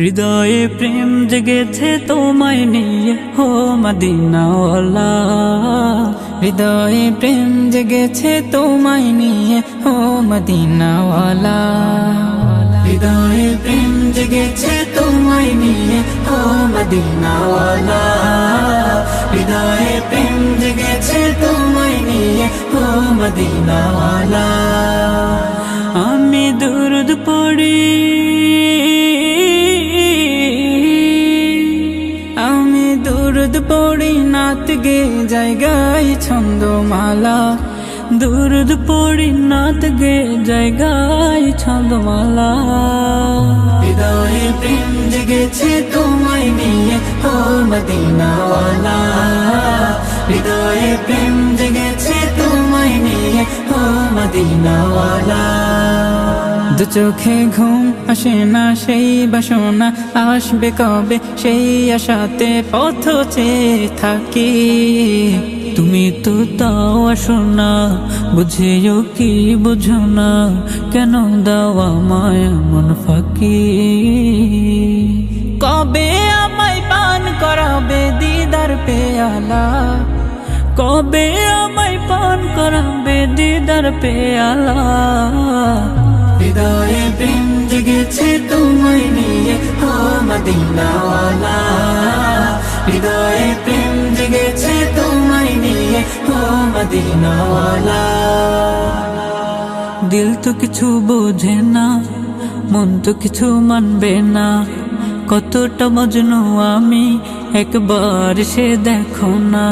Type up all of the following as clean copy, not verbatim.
হৃদয়ে প্রেম জেগেছে তোমায় নিয়ে হো মদিনাওয়ালা। হৃদয়ে প্রেম জেগেছে তোমায় নিয়ে হো মদিনাওয়ালা। হৃদয়ে প্রেম জেগেছে তোমায় নিয়ে হো মদিনাওয়ালা। হৃদয়ে প্রেম জেগেছে তোমায় নিয়ে হো মদিনাওয়ালা। আমি দুরুদ পড়ি, আমি দুরুদ পড়ি নাত গে জায়গায় ছন্দমালা। দুরুদ পড়ি নাত গে জায়গায় ছন্দমালা। হৃদয়ে প্রেম জেগেছে তোমায় নিয়ে হো মদিনাওয়ালা। হৃদয়ে প্রেম জেগেছে তোমায় নিয়ে হো মদিনাওয়ালা। দু চোখে ঘুম আসে না সেই বাসনা আসবে কবে সেই আশাতে পথ চেয়ে থাকি। তুমি তো তাও আসো না, বুঝেও কি বুঝো না, কেন দাওয়া মায়া মন ফাঁকি। কবে আমায় পান করাবে দিদার পেয়ালা, কবে আমায় পান করাবে দিদার পেয়ালা। হৃদয়ে প্রেম জেগেছে তোমায় নিয়ে হো মদিনাওয়ালা। হৃদয়ে প্রেম জেগেছে তোমায় নিয়ে হো মদিনাওয়ালা। দিল তো কিছু বোঝে না, মন তো কিছু মানবে না, কতটা মজনু আমি একবার সে দেখো না।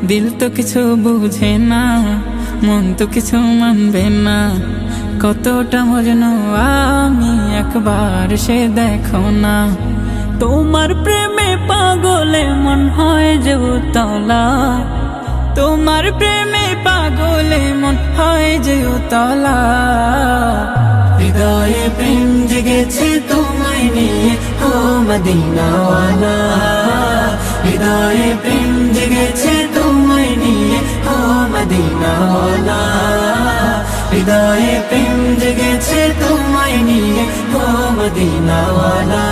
দিল তো কিছু বুঝে না, মন তো কিছু মানবে না, কতটা মজনু আমি একবার সে দেখো না। তোমার প্রেমে পাগলে মন হয় যে উতলা, তোমার প্রেমে পাগলে মন হয় যে উতলা। হৃদয়ে প্রেম জেগেছে তোমায় নিয়ে হো মদিনাওয়ালা। হৃদয়ে প্রেম জেগেছে তোমায় নিয়ে হো মদিনাওয়ালা। হৃদয়ে প্রেম জেগেছে তোমায় নিয়ে হো মদিনাওয়ালা।